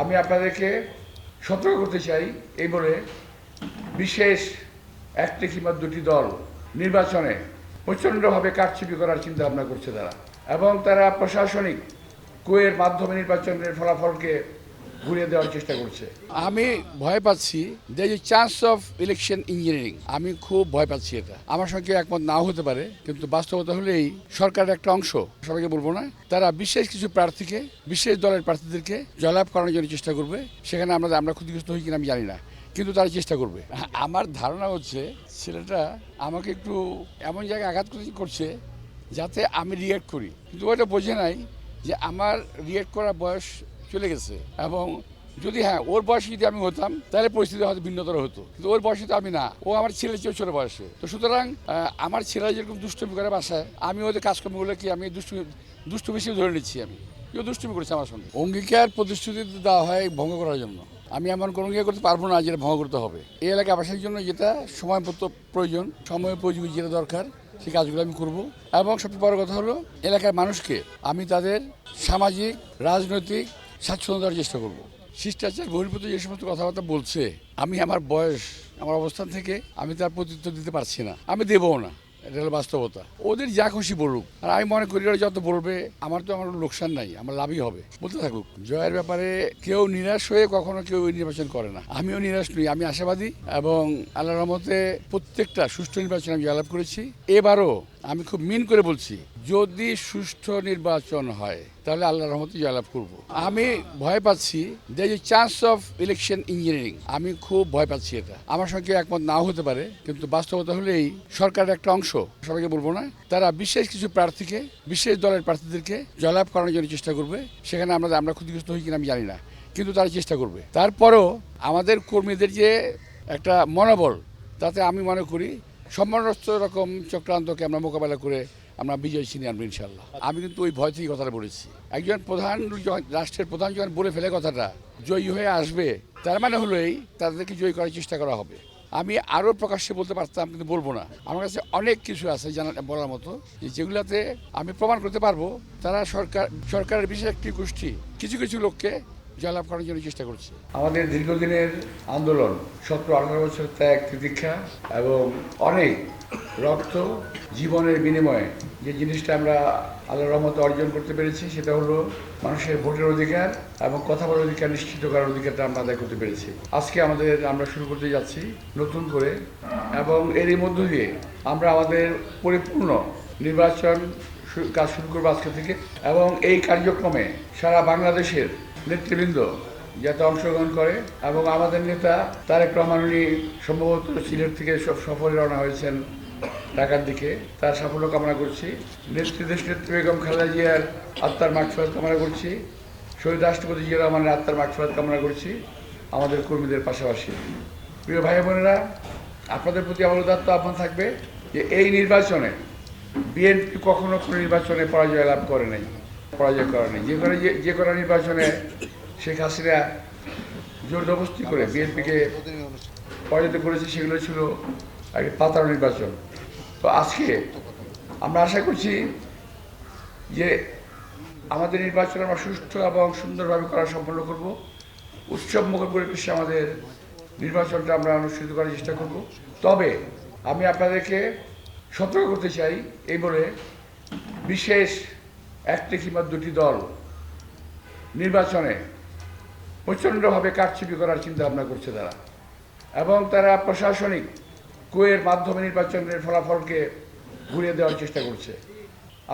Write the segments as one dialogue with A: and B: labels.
A: আমি আপনাদেরকে সতর্ক করতে চাই এই বলে বিশেষ একটি কিংবা দুটি দল নির্বাচনে প্রচণ্ডভাবে কারচুপি করার চিন্তা ভাবনা করছে তারা, এবং তারা প্রশাসনিক কুয়ের মাধ্যমে নির্বাচনের ফলাফলকে ঘুরিয়ে দেওয়ার চেষ্টা করছে। আমি ভয় পাচ্ছি যে চান্স অফ ইলেকশন ইঞ্জিনিয়ারিং, আমি খুব ভয় পাচ্ছি। এটা আমার সঙ্গে একমত নাও হতে পারে, কিন্তু বাস্তবতা হলেই সরকারের একটা অংশ, সবাইকে বলবো না, তারা বিশেষ কিছু প্রার্থীকে, বিশেষ দলের প্রার্থীদেরকে জয়লাভ করানোর জন্য চেষ্টা করবে। সেখানে আমরা ক্ষতিগ্রস্ত হই কিনা আমি জানি না, কিন্তু তারা চেষ্টা করবে। আমার ধারণা হচ্ছে ছেলেটা আমাকে একটু এমন জায়গায় আঘাত করছে যাতে আমি রিয়েক্ট করি, কিন্তু ওইটা বোঝে নাই যে আমার রিয়েক্ট করার বয়স চলে গেছে। এবং যদি ওর বয়সে যদি আমি হতাম তাহলে পরিস্থিতি হয়তো ভিন্নতর হতো, কিন্তু ওর বয়সে তো আমি না, ও আমার ছেলের চেয়েও ছোট বয়সে। তো সুতরাং আমার ছেলেরা যেরকম দুষ্টুমি করে বাসায়, আমি ওদের কাজকর্মগুলোকে আমি দুষ্টু বেশি ধরে নিচ্ছি। আমি কেউ দুষ্টুমি করেছে আমার সঙ্গে। অঙ্গীকার প্রতিশ্রুতি দেওয়া হয় ভঙ্গ করার জন্য। আমি এমন কোনো অঙ্গীকার করতে পারবো না যেটা ভঙ্গ করতে হবে। এই এলাকায় বাসার জন্য যেটা সময় প্রয়োজন, সময় উপযোগী যেটা দরকার, সেই কাজগুলো আমি করব। এবং সবচেয়ে বড় কথা হলো এলাকার মানুষকে আমি তাদের সামাজিক রাজনৈতিক স্বাচ্ছন্দ্য দেওয়ার চেষ্টা করব। শিষ্টাচার বহির্ভূত যে সমস্ত কথাবার্তা বলছে, আমি আমার বয়স, আমার অবস্থান থেকে আমি তার প্রত্যুত্তর দিতে পারছি না, আমি দেবও না। এটা হলো বাস্তবতা। ওদের যা খুশি বলুক, আর আমি মনে করি ওরা যত বলবে আমার লোকসান নাই, আমার লাভই হবে, বলতে থাকুক। জয়ের ব্যাপারে কেউ নিরাশ হয়ে কখনো কেউ নির্বাচন করে না, আমিও নিরাশ নই, আমি আশাবাদী। এবং আল্লাহর রহমতে প্রত্যেকটা সুষ্ঠু নির্বাচন আমি জয়লাভ করেছি। এবারও আমি খুব মিন করে বলছি, যদি সুষ্ঠু নির্বাচন হয় তাহলে আল্লাহর রহমতে জয়লাভ করব। আমি ভয় পাচ্ছি যে চান্স অফ ইলেকশন ইঞ্জিনিয়ারিং, আমি খুব ভয় পাচ্ছি। এটা আমার সঙ্গে একমত নাও হতে পারে, কিন্তু বাস্তবতা হলেই সরকারের একটা অংশ, সবাইকে বলবো না, তারা বিশেষ কিছু প্রার্থীকে, বিশেষ দলের প্রার্থীদেরকে জয়লাভ করানোর জন্য চেষ্টা করবে। সেখানে আমরা ক্ষতিগ্রস্ত হই কিনা আমি জানি না, কিন্তু তারা চেষ্টা করবে। তারপরও আমাদের কর্মীদের যে একটা মনোবল, তাতে আমি মনে করি সম্মানস্ত রকম চক্রান্তকে আমরা মোকাবেলা করে আমরা বিজয় ছিনিয়ে আনবো ইনশাল্লাহ। আমি কিন্তু ওই ভয় থেকে কথাটা বলেছি। একজন রাষ্ট্রের প্রধান যখন বলে ফেলে কথাটা জয়ী হয়ে আসবে, তার মানে হলোই তাদেরকে জয়ী করার চেষ্টা করা হবে। আমি আরও প্রকাশ্যে বলতে পারতাম, কিন্তু বলবো না। আমার কাছে অনেক কিছু আছে বলার মতো, যেগুলোতে আমি প্রমাণ করতে পারবো তারা সরকারের বিশেষ একটি গোষ্ঠী কিছু কিছু লোককে জয়লাভ করার জন্য চেষ্টা করছে। আমাদের দীর্ঘদিনের আন্দোলন, 17-18 বছর ত্যাগ তিতিক্ষা এবং অনেক রক্ত জীবনের বিনিময়ে যে জিনিসটা আমরা আল্লাহর রহমতে অর্জন করতে পেরেছি, সেটা হলো মানুষের ভোটের অধিকার এবং কথা বলার অধিকার নিশ্চিত করার অধিকারটা আমরা আদায় করতে পেরেছি। আজকে আমরা শুরু করতে যাচ্ছি নতুন করে, এবং এরই মধ্য দিয়ে আমরা আমাদের পরিপূর্ণ নির্বাচন কাজ শুরু করবো আজকে থেকে। এবং এই কার্যক্রমে সারা বাংলাদেশের নেতৃবৃন্দ যাতে অংশগ্রহণ করে, এবং আমাদের নেতা তারেক রহমান, উনি সম্ভবত সিলেট থেকে সফরে রওনা হয়েছেন ঢাকার দিকে, তার সাফল্য কামনা করছি। নেত্রী বেগম খালেদা জিয়ার আত্মার মাগফিরাত কামনা করছি। শহীদ রাষ্ট্রপতি জিয়া রহমানের আত্মার মাগফিরাত কামনা করছি আমাদের কর্মীদের পাশাপাশি। প্রিয় ভাই বোনেরা, আপনাদের প্রতি আমার উদাত্ত আহ্বান থাকবে যে এই নির্বাচনে বিএনপি কখনো কোনো নির্বাচনে পরাজয় লাভ করে নাই, পরাজয় করা নেই। যে কোনো নির্বাচনে শেখ হাসিনা জোরজবস্তি করে বিএনপিকে পরাজিত করেছে, সেগুলো ছিল আগে পাতানো নির্বাচন। তো আজকে আমরা আশা করছি যে আমাদের নির্বাচন আমরা সুষ্ঠু এবং সুন্দরভাবে করা সম্পন্ন করব। উৎসবমুখর পরিবেশে আমাদের নির্বাচনটা আমরা অনুষ্ঠিত করার চেষ্টা করব। তবে আমি আপনাদেরকে সতর্ক করতে চাই এই বলে বিশেষ একটি কিংবা দুটি দল নির্বাচনে প্রচণ্ডভাবে কারচুপি করার চিন্তা ভাবনা করছে তারা, এবং তারা প্রশাসনিক কুয়ের মাধ্যমে নির্বাচনের ফলাফলকে ঘুরিয়ে দেওয়ার চেষ্টা করছে।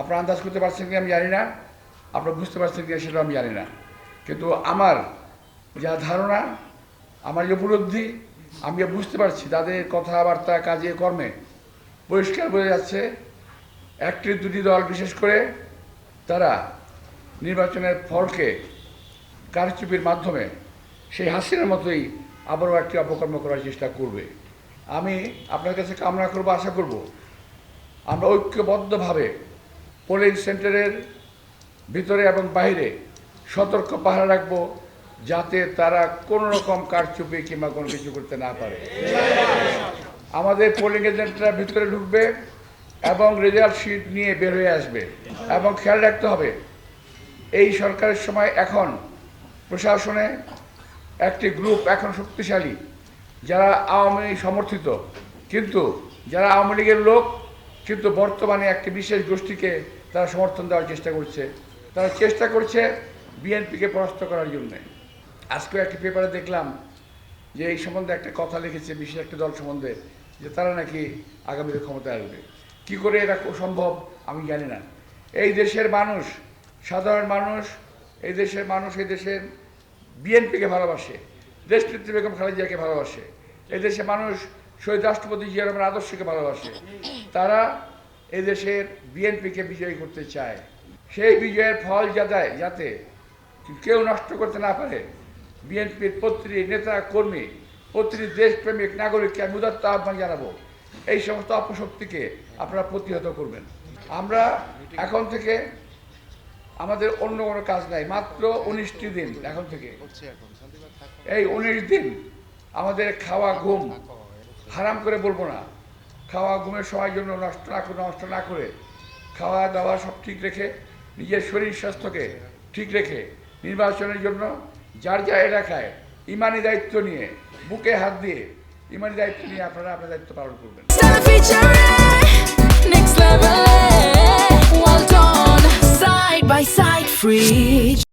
A: আপনারা আন্দাজ করতে পারছেন কি আমি জানি না, আপনারা বুঝতে পারছেন কি সেটা আমি জানি না, কিন্তু আমার যা ধারণা, আমার যে উপলব্ধি, আমি বুঝতে পারছি তাদের কথাবার্তা, কাজে কর্মে পরিষ্কার বোঝা যাচ্ছে একটি দুটি দল বিশেষ করে তারা নির্বাচনের ফলকে কারচুপির মাধ্যমে সেই হাসিনার মতোই আবারও একটি অপকর্ম করার চেষ্টা করবে। আমি আপনার কাছে কামনা করব, আশা করব আমরা ঐক্যবদ্ধভাবে পোলিং সেন্টারের ভিতরে এবং বাইরে সতর্ক পাহারা রাখবো, যাতে তারা কোনো রকম কারচুপি কিংবা কোনো কিছু করতে না পারে। আমাদের পোলিং এজেন্টরা ভিতরে ঢুকবে এবং রেজাল্ট শিট নিয়ে বের হয়ে আসবে। এবং খেয়াল রাখতে হবে, এই সরকারের সময় এখন প্রশাসনে একটি গ্রুপ এখন শক্তিশালী, যারা আওয়ামী লীগ সমর্থিত, কিন্তু যারা আওয়ামী লীগের লোক, কিন্তু বর্তমানে একটি বিশেষ গোষ্ঠীকে তারা সমর্থন দেওয়ার চেষ্টা করছে। তারা চেষ্টা করছে বিএনপিকে পরাস্ত করার জন্যে। আজকেও একটি পেপারে দেখলাম যে এই সম্বন্ধে একটা কথা লিখেছে বিশেষ একটি দল সম্বন্ধে, যে তারা নাকি আগামীতে ক্ষমতায় আসবে। কী করে এটা সম্ভব আমি জানি না। এই দেশের মানুষ, সাধারণ মানুষ, এই দেশের মানুষ এই দেশের বিএনপিকে ভালোবাসে, দেশনেত্রী বেগম খালেদা জিয়াকে ভালোবাসে, এই দেশের মানুষ শহীদ রাষ্ট্রপতি জিয়া রহমানের আদর্শকে ভালোবাসে। তারা এই দেশের বিএনপিকে বিজয়ী করতে চায়। সেই বিজয়ের ফল যাতে কেউ নষ্ট করতে না পারে, বিএনপির প্রতিটি নেতা কর্মী, প্রতিটি দেশপ্রেমিক নাগরিককে আমি উদাত্ত আহ্বান জানাবো, এই সমস্ত অপশক্তিকে আপনারা প্রতিহত করবেন। আমরা এখন থেকে আমাদের অন্য কোনো কাজ নাই, মাত্র 19টি দিন এখন থেকে। এই 19 দিন আমাদের খাওয়া ঘুম হারাম করে বলবো না, খাওয়া ঘুমের সময় জন্য নষ্ট না করে খাওয়া দাওয়া সব ঠিক রেখে, নিজের শরীর স্বাস্থ্যকে ঠিক রেখে নির্বাচনের জন্য যার যা এলাকায় ইমানি দায়িত্ব নিয়ে, বুকে হাত দিয়ে ইমানি দায়িত্ব নিয়ে আপনারা আপনার দায়িত্ব পালন করবেন।
B: Well done, side by side, free.